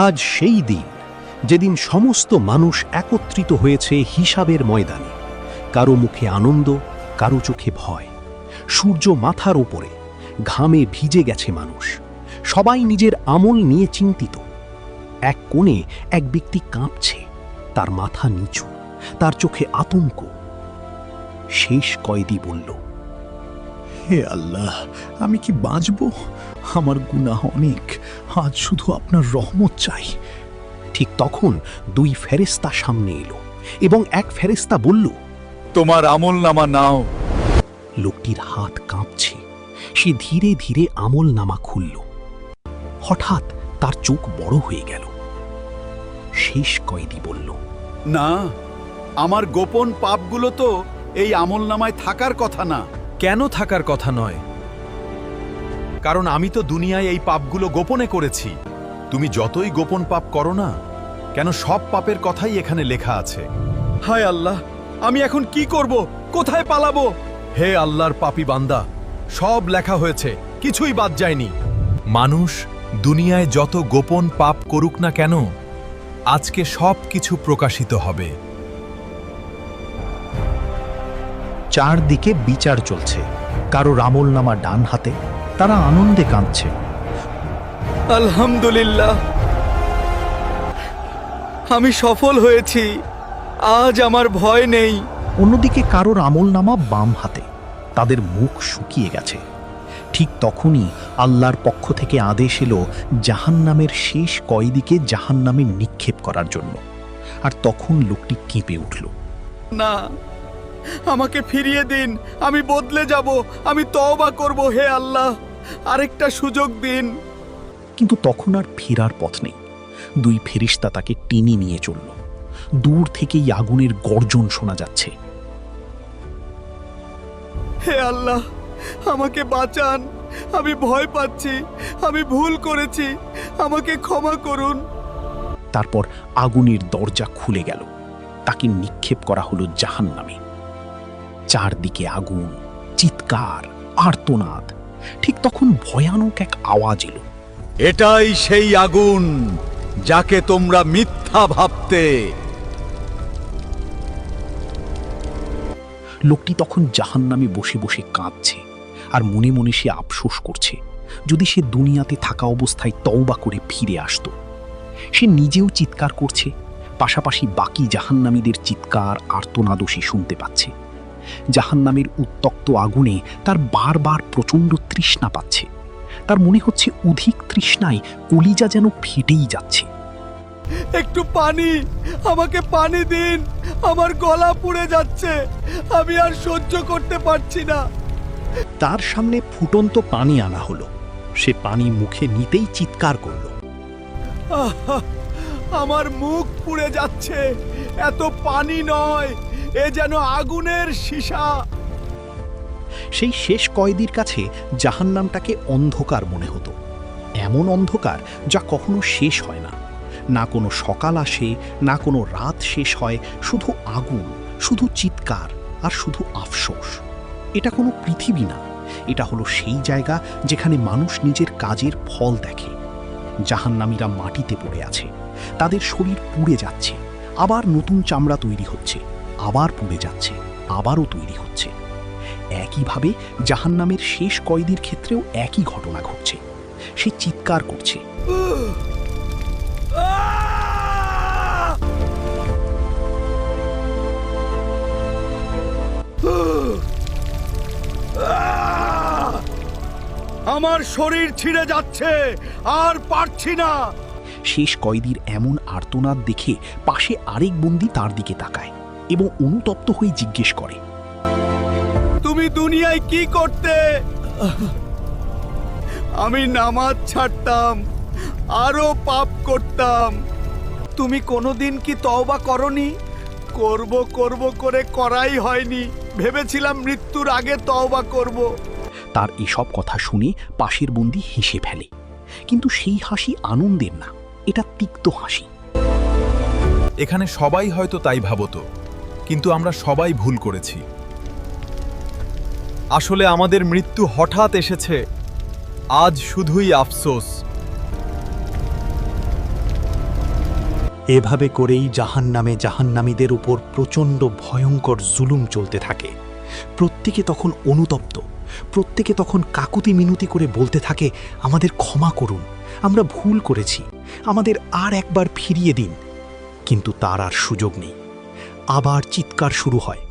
আজ সেই দিন যেদিন সমস্ত মানুষ একত্রিত হয়েছে হিসাবের ময়দানে। কারো মুখে আনন্দ, কারো চোখে ভয়। সূর্য মাথার ওপরে, ঘামে ভিজে গেছে মানুষ। সবাই নিজের আমল নিয়ে চিন্তিত। এক কোণে এক ব্যক্তি কাঁপছে, তার মাথা নিচু, তার চোখে আতঙ্ক। শেষ কয়েদি বলল, হে আল্লাহ, আমি কি বাঁচব? আমার গুনাহ অনেক, আজ শুধু আপনার রহমত চাই। ঠিক তখন দুই ফেরেশতা সামনে এলো এবং এক ফেরেশতা বলল, তোমার আমলনামা নাও। লোকটির হাত কাঁপছে। সে ধীরে ধীরে আমলনামা খুলল। হঠাৎ তার চোখ বড় হয়ে গেল। শেষ কয়েদি বলল, না, আমার গোপন পাপগুলো তো এই আমলনামায় থাকার কথা না। কেন থাকার কথা নয়? কারণ আমি তো দুনিয়ায় এই পাপগুলো গোপনে করেছি। তুমি যতই গোপন পাপ করো না কেন, সব পাপের কথাই এখানে লেখা আছে। হায় আল্লাহ, আমি এখন কি করব? কোথায় পালাবো? হে আল্লাহর পাপী বান্দা, সব লেখা হয়েছে, কিছুই বাদ যায়নি। মানুষ দুনিয়ায় যত গোপন পাপ করুক না কেন, আজকে সব কিছু প্রকাশিত হবে। চারদিকে বিচার চলছে। কারোর আমলনামা ডান হাতে, তারা আনন্দে কাঁদছে। আলহামদুলিল্লাহ, আমি সফল হয়েছি, আজ আমার ভয় নেই। অন্যদিকে কারোর আমলনামা বাম হাতে, তাদের মুখ শুকিয়ে গেছে। ঠিক তখনই আল্লাহর পক্ষ থেকে আদেশ এলো জাহান্নামের শেষ কয়েদিকে জাহান্নামে নিক্ষেপ করার জন্য। আর তখন লোকটি কেঁপে উঠল। না, আমাকে ফিরিয়ে দিন, আমি বদলে যাব, আমি তওবা করব। হে আল্লাহ, আরেকটা সুযোগ দিন। কিন্তু তখন আর ফেরার পথ নেই। দুই ফেরেশতা তাকে টেনে নিয়ে চলল। দূর থেকেই আগুনের গর্জন শোনা যাচ্ছে। হে আল্লাহ, আমাকে বাঁচান, আমি ভয় পাচ্ছি, আমি ভুল করেছি, আমাকে ক্ষমা করুন। তারপর আগুনের দরজা খুলে গেল। তাকে নিক্ষেপ করা হলো জাহান্নামে। চারদিকে আগুন, চিৎকার, আর্তনাদ। ঠিক তখন ভয়ানক এক আওয়াজ এলো। এটাই সেই আগুন যাকে তোমরা মিথ্যা ভাবতে। লোকটি তখন জাহান্নামে বসে বসে কাঁদছে আর মনে মনে সে আফসোস করছে, যদি সে দুনিয়াতে থাকা অবস্থায় তওবা করে ফিরে আসতো। সে নিজেও চিৎকার করছে, পাশাপাশি বাকি জাহান্নামীদের চিৎকার আর্তনাদও সে শুনতে পাচ্ছে। জাহান্নামের উত্তক্ত আগুনে তার বারবার প্রচণ্ড তৃষ্ণা পাচ্ছে। তার মনে হচ্ছে অধিক তৃষ্ণায় কলিজা যেন ফেটেই যাচ্ছে। একটু পানি, আমাকে পানি দিন, আমার গলা পুড়ে যাচ্ছে, আমি আর সহ্য করতে পারছি না। তার সামনে ফুটন্ত পানি আনা হলো। সে পানি মুখে নিতেই চিৎকার করল, আহা, আমার মুখ পুড়ে যাচ্ছে, এত পানি নয়, এ যেন আগুনের সীসা। সেই শেষ কয়েদির কাছে জাহান্নামটাকে অন্ধকার মনে হতো। এমন অন্ধকার যা কখনো শেষ হয় না। না কোনো সকাল আসে, না কোনো রাত শেষ হয়, শুধু আগুন, শুধু চিৎকার আর শুধু আফসোস। এটা কোনো পৃথিবী না, এটা হলো সেই জায়গা যেখানে মানুষ নিজের কাজের ফল দেখে। জাহান্নামীরা মাটিতে পড়ে আছে, তাদের শরীর পুড়ে যাচ্ছে, আবার নতুন চামড়া তৈরি হচ্ছে, আবার পুড়ে যাচ্ছে, আবারও তৈরি হচ্ছে। একইভাবে জাহান্নামের শেষ কয়েদির ক্ষেত্রেও একই ঘটনা ঘটছে। সে চিৎকার করছে, আমার শরীর ছিঁড়ে যাচ্ছে, আর পারছি না। শেষ কয়েদির এমন আর্তনাদ দেখে পাশে আরেক বন্দী তার দিকে তাকায় এবং অনুতপ্ত হয়ে জিজ্ঞেস করে, তুমি দুনিয়ায় কি করতে? আমি নামাজ ছাড়তাম, আরো পাপ করতাম। তুমি কোনোদিন কি তওবা করনি? করব করব করে করাই হয়নি, ভেবেছিলাম মৃত্যুর আগে তওবা করব। তার এসব কথা শুনে পাশের বন্দী হেসে ফেলে। কিন্তু সেই হাসি আনন্দের না, এটা তিক্ত হাসি। এখানে সবাই হয়তো তাই ভাবতো, কিন্তু আমরা সবাই ভুল করেছি। আসলে আমাদের মৃত্যু হঠাৎ এসেছে, আজ শুধুই আফসোস। এভাবে করেই জাহান্নামে জাহান্নামীদের উপর প্রচণ্ড ভয়ঙ্কর জুলুম চলতে থাকে। প্রত্যেকে তখন অনুতপ্ত, প্রত্যেকে তখন কাকুতি মিনতি করে বলতে থাকে, আমাদের ক্ষমা করুন, আমরা ভুল করেছি, আমাদের আর একবার ফিরিয়ে দিন। কিন্তু তার আর সুযোগ নেই। আবার চিৎকার শুরু হয়,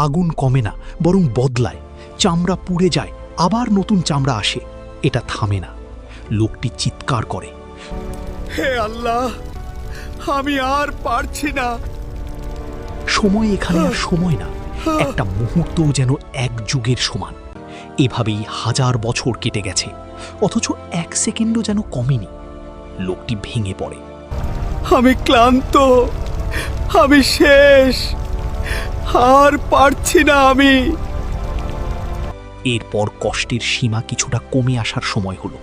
আগুন কমে না, বরং বদলায়, চামড়া পুড়ে যায়, আবার নতুন চামড়া আসে, এটা থামে না। লোকটি চিৎকার করে, হে আল্লাহ, আমি আর পারছি না। সময় এখানে আর সময় না, একটা মুহূর্তও যেন এক যুগের সমান। এভাবেই 1000 বছর কেটে গেছে, অথচ 1 সেকেন্ডও যেন কমেনি। লোকটি ভেঙে পড়ে। আমি ক্লান্ত, আমি শেষ, আর পারছি না আমি। এরপর কষ্টের সীমা কিছুটা কমে আসার সময় হলো।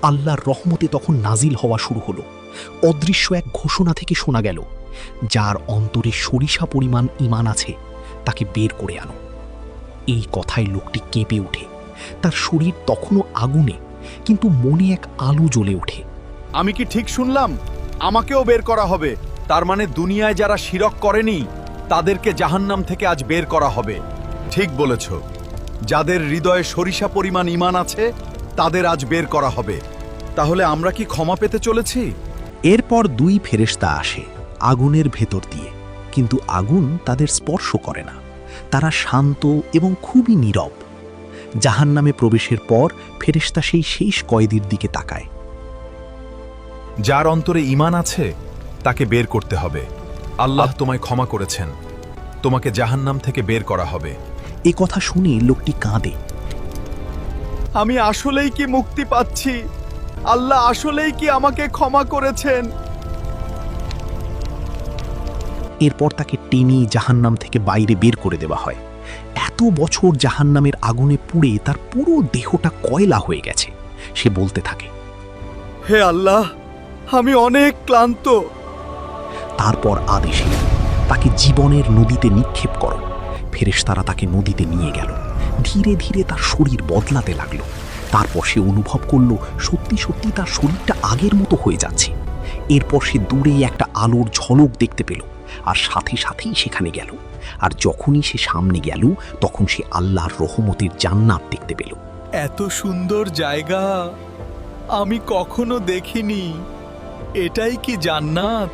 আল্লাহর রহমতে তখন নাজিল হওয়া শুরু হলো। অদৃশ্য এক ঘোষণা থেকে শোনা গেল, যার অন্তরে সরিষা পরিমাণ ঈমান আছে তাকে বের করে আনো। এই কথায় লোকটি কেঁপে ওঠে। তার শরীর তখনও আগুনে, কিন্তু মনে এক আলো জ্বলে ওঠে। আমি কি ঠিক শুনলাম? আমাকেও বের করা হবে। তার মানে দুনিয়ায় যারা শিরক করেনি তাদেরকে জাহান্নাম থেকে আজ বের করা হবে। ঠিক বলেছ। যাদের হৃদয়ে সরিষা পরিমাণ ঈমান আছে তাদের আজ বের করা হবে। তাহলে আমরা কি ক্ষমা পেতে চলেছি? এরপর 2 ফেরেশতা আসে আগুনের ভেতর দিয়ে, কিন্তু আগুন তাদের স্পর্শ করে না। তারা শান্ত এবং খুবই নীরব। জাহান্নামে প্রবেশের পর ফেরেশতা সেই শেষ কয়েদির দিকে তাকায়। যার অন্তরে ঈমান আছে তাকে বের করতে হবে। আল্লাহ তোমায় ক্ষমা করেছেন, তোমাকে জাহান্নাম থেকে বের করা হবে। এ কথা শুনে লোকটি কাঁদে। আমি আসলেই কি মুক্তি পাচ্ছি? আল্লাহ আসলেই কি আমাকে ক্ষমা করেছেন? এরপর তাকে টেনে জাহান্নাম থেকে বাইরে বের করে দেওয়া হয়। এত বছর জাহান্নামের আগুনে পুড়ে তার পুরো দেহটা কয়লা হয়ে গেছে। সে বলতে থাকে, হে আল্লাহ, আমি অনেক ক্লান্ত। তারপর আদেশ এলো, তাকে জীবনের নদীতে নিক্ষেপ করো। ফেরেশতারা তাকে নদীতে নিয়ে গেল। ধীরে ধীরে তার শরীর বদলাতে লাগলো। তারপর সে অনুভব করলো সত্যি সত্যি তার শরীরটা আগের মতো হয়ে যাচ্ছে। এরপর সে দূরেই একটা আলোর ঝলক দেখতে পেল, আর সাথে সাথেই সেখানে গেল। আর যখনই সে সামনে গেল তখন সে আল্লাহর রহমতের জান্নাত দেখতে পেল। এত সুন্দর জায়গা আমি কখনো দেখিনি। এটাই কি জান্নাত?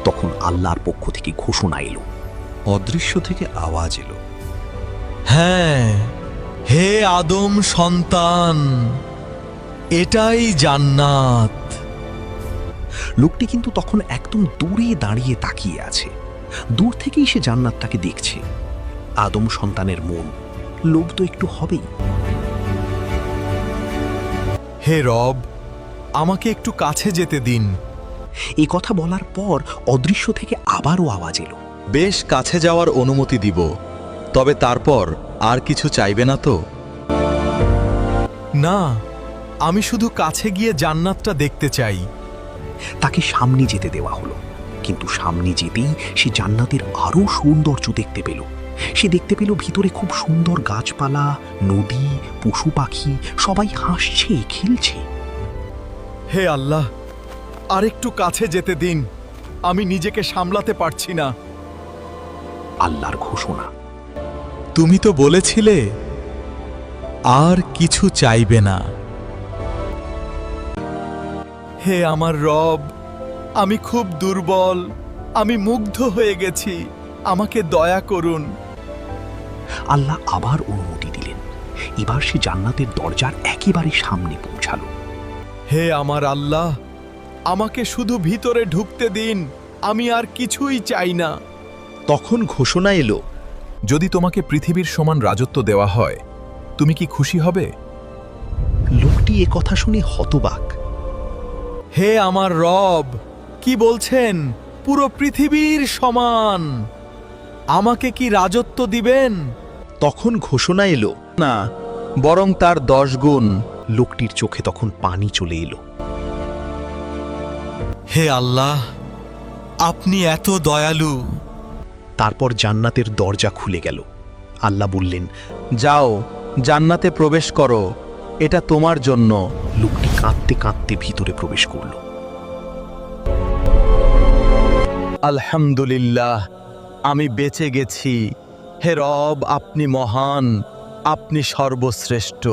তখন আল্লাহর পক্ষ থেকে ঘোষণা এলো। অদৃশ্য থেকে আওয়াজ এলো, হ্যাঁ, হে আদম সন্তান, এটাই জান্নাত। লোকটি কিন্তু তখন একদম দূরে দাঁড়িয়ে তাকিয়ে আছে। দূর থেকেই সে জান্নাতটাকে দেখছে। আদম সন্তানের মন, লোভ তো একটু হবেই। হে রব, আমাকে একটু কাছে যেতে দিন। এই কথা বলার পর অদৃশ্য থেকে আবারও আওয়াজ এলো। বেশ কাছে যাওয়ার অনুমতি দিব, তবে তারপর আর কিছু চাইবে না তো? না, আমি শুধু কাছে গিয়ে জান্নাতটা দেখতে চাই। তাকে সামনে যেতে দেওয়া হলো, কিন্তু সামনে যেতেই সে জান্নাতের আরও সৌন্দর্য দেখতে পেল। সে দেখতে পেল ভিতরে খুব সুন্দর গাছপালা, নদী, পশু পাখি, সবাই হাসছে, খেলছে। হে আল্লাহ, আরেকটু কাছে যেতে দিন, আমি নিজেকে সামলাতে পারছি না। আল্লাহর ঘোষণা, তুমি তো বলেছিলে আর কিছু চাইবে না। হে আমার রব, আমি খুব দুর্বল, আমি মুগ্ধ হয়ে গেছি, আমাকে দয়া করুন। আল্লাহ আবার অনুমতি দিলেন। এবার সে জান্নাতের দরজার একেবারে সামনে পৌঁছালো। হে আমার আল্লাহ, আমাকে শুধু ভিতরে ঢুকতে দিন, আমি আর কিছুই চাই না। তখন ঘোষণা এলো, যদি তোমাকে পৃথিবীর সমান রাজত্ব দেওয়া হয়, তুমি কি খুশি হবে? লোকটি এ কথা শুনে হতবাক। হে আমার রব, কি বলছেন? পুরো পৃথিবীর সমান আমাকে কি রাজত্ব দিবেন? তখন ঘোষণা এলো, না, বরং তার 10 গুণ। লোকটির চোখে তখন পানি চলে এলো। হে আল্লাহ, আপনি এত দয়ালু। তারপর জান্নাতের দরজা খুলে গেল। আল্লাহ বললেন, যাও, জান্নাতে প্রবেশ করো, এটা তোমার জন্য। লোকটি কাঁদতে কাঁদতে ভিতরে প্রবেশ করল। আলহামদুলিল্লাহ, আমি বেঁচে গেছি। হে রব, আপনি মহান, আপনি সর্বশ্রেষ্ঠ।